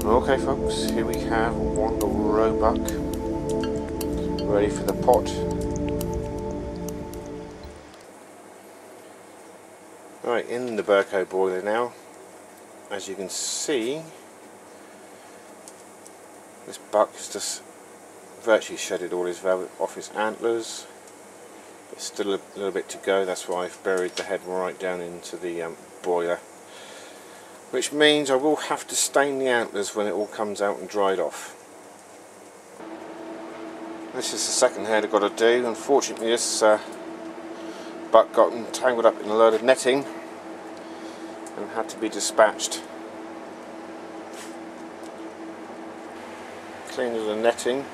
Okay folks, here we have one roebuck ready for the pot. Right, in the Berko boiler now. As you can see, this buck has just virtually shedded all his velvet off his antlers. There's still a little bit to go, that's why I've buried the head right down into the boiler. Which means I will have to stain the antlers when it all comes out and dried off. This is the second head I've got to do. Unfortunately this buck got entangled up in a load of netting and had to be dispatched. Cleaned the netting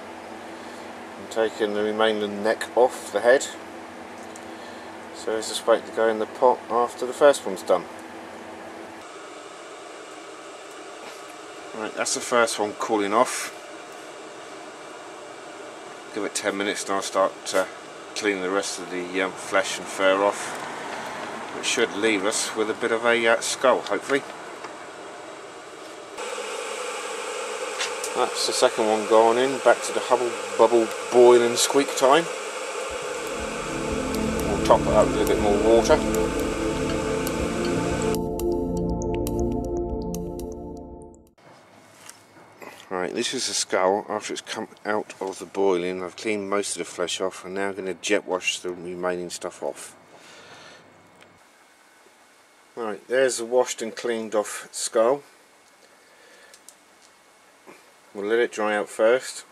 and taken the remaining neck off the head. So it's just waiting to go in the pot after the first one's done. Right, that's the first one cooling off. Give it 10 minutes and I'll start cleaning the rest of the flesh and fur off, which should leave us with a bit of a skull, hopefully. That's the second one going in, back to the hubble bubble boil and squeak time. We'll top it up with a bit more water. Right, this is the skull. After it's come out of the boiling, I've cleaned most of the flesh off and now I'm going to jet wash the remaining stuff off. Right, there's the washed and cleaned off skull. We'll let it dry out first,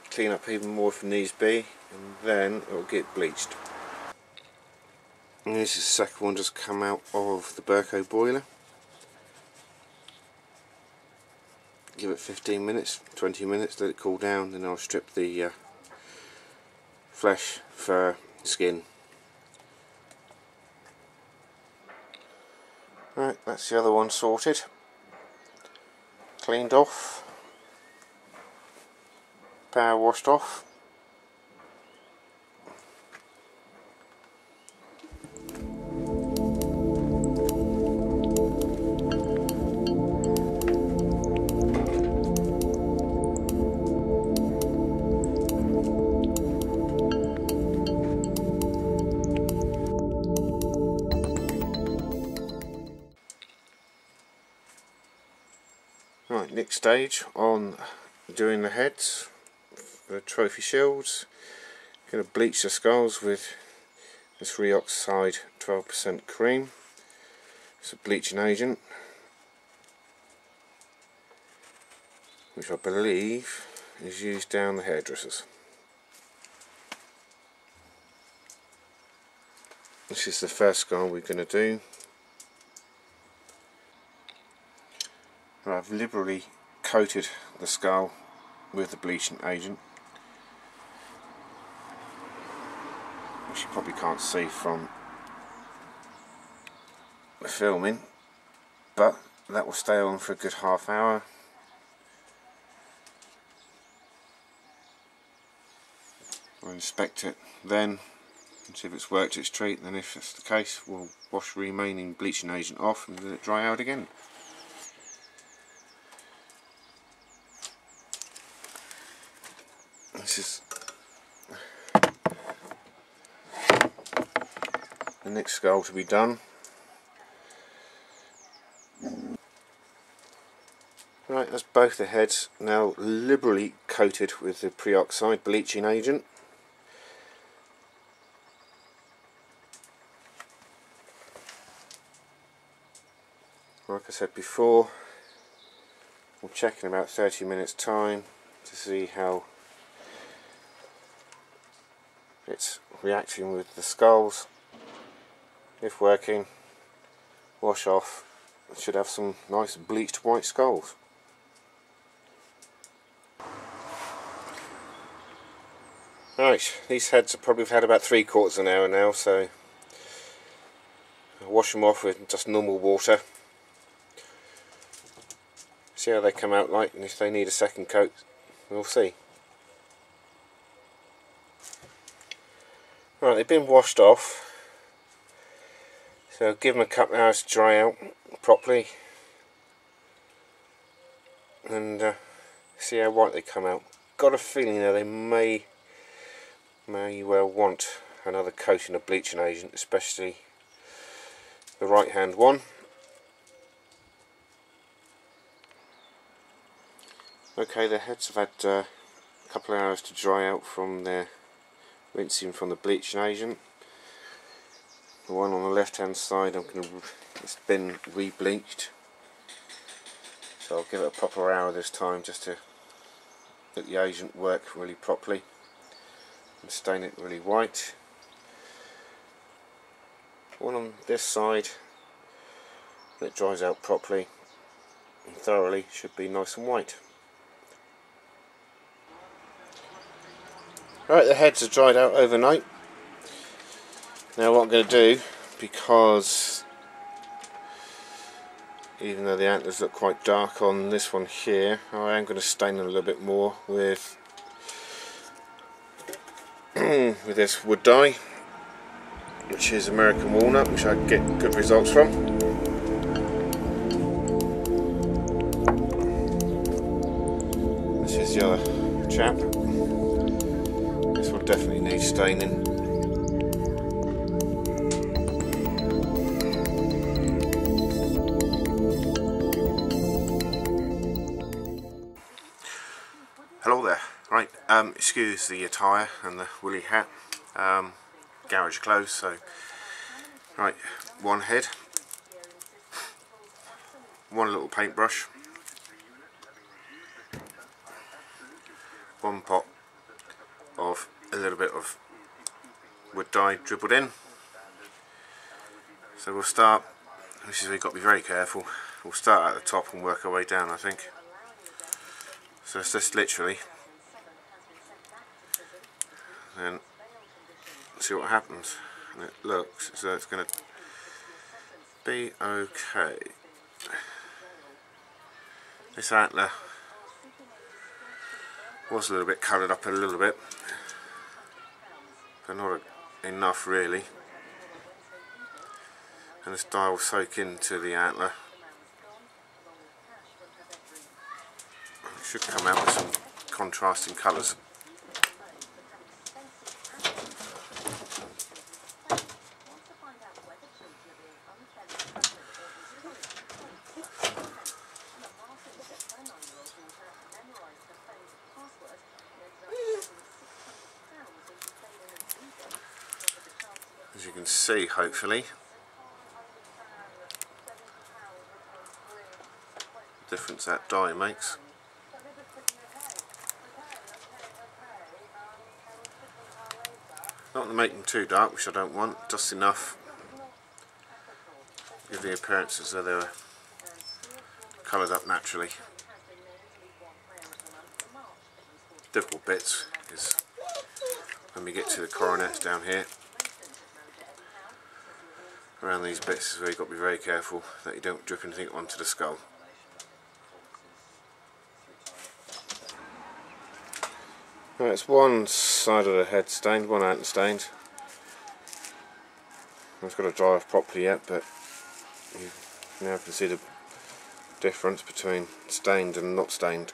clean up even more if needs be, and then it'll get bleached. And this is the second one just come out of the Berko boiler. Give it 15 minutes, 20 minutes, let it cool down, then I'll strip the flesh, fur, skin. Right, that's the other one sorted. Cleaned off. Power washed off. Right, next stage on doing the heads, the trophy shields. Going to bleach the skulls with this Reoxide 12% cream. It's a bleaching agent, which I believe is used down the hairdressers. This is the first skull we're going to do. I've liberally coated the skull with the bleaching agent, which you probably can't see from the filming, but that will stay on for a good half hour. We'll inspect it then and see if it's worked its treat, and if that's the case we'll wash the remaining bleaching agent off and let it dry out again. This is the next skull to be done. Right, that's both the heads now liberally coated with the Preoxide bleaching agent. Like I said before, we'll check in about 30 minutes time to see how it's reacting with the skulls. If working, wash off. It should have some nice bleached white skulls. Right, these heads have probably had about 3/4 of an hour now, so I'll wash them off with just normal water. See how they come out like, and if they need a second coat, we'll see. Right, they've been washed off, so give them a couple of hours to dry out properly and see how white they come out. Got a feeling that they may well want another coating of bleaching agent, especially the right hand one. Okay, the heads have had a couple of hours to dry out from their rinsing from the bleaching agent. The one on the left hand side, it's been re-bleached, so I'll give it a proper hour this time just to let the agent work really properly and stain it really white. One on this side, when it dries out properly and thoroughly, should be nice and white. Right, the heads are dried out overnight. Now what I'm going to do, because even though the antlers look quite dark on this one here, I am going to stain them a little bit more with with this wood dye, which is American walnut, which I get good results from. This is the other chap. This one definitely needs staining. Hello there. Right, excuse the attire and the woolly hat. Garage closed, so right, one head, one little paintbrush, one pot of a little bit of wood dye dribbled in. So we'll start, this is where you've got to be very careful, we'll start at the top and work our way down, I think. So it's just literally, and see what happens, and it looks as though it's going to be okay. This antler was a little bit coloured up a little bit, but not enough really, and this dye will soak into the antler. It should come out with some contrasting colours. As you can see, hopefully, the difference that dye makes. Not to make them too dark, which I don't want, just enough. Give the appearance as though they were coloured up naturally. Difficult bits is when we get to the coronets down here. Around these bits is where you've got to be very careful that you don't drip anything onto the skull. Right, it's one side of the head stained, one antler stained. It's got to dry off properly yet, but you now can see the difference between stained and not stained.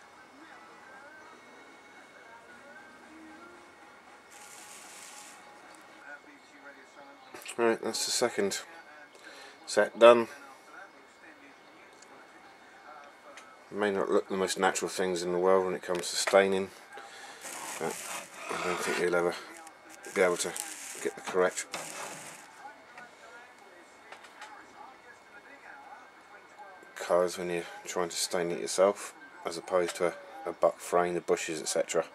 Right, that's the second set done. It may not look the most natural things in the world when it comes to staining, but I don't think you'll ever be able to get the correct colours when you're trying to stain it yourself, as opposed to a buck frame, the bushes, etc.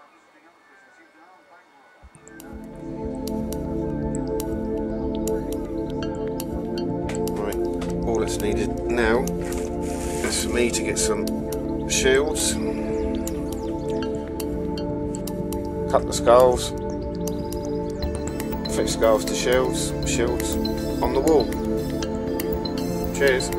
All that's needed now is for me to get some shields, cut the skulls, fix skulls to shields on the wall. Cheers.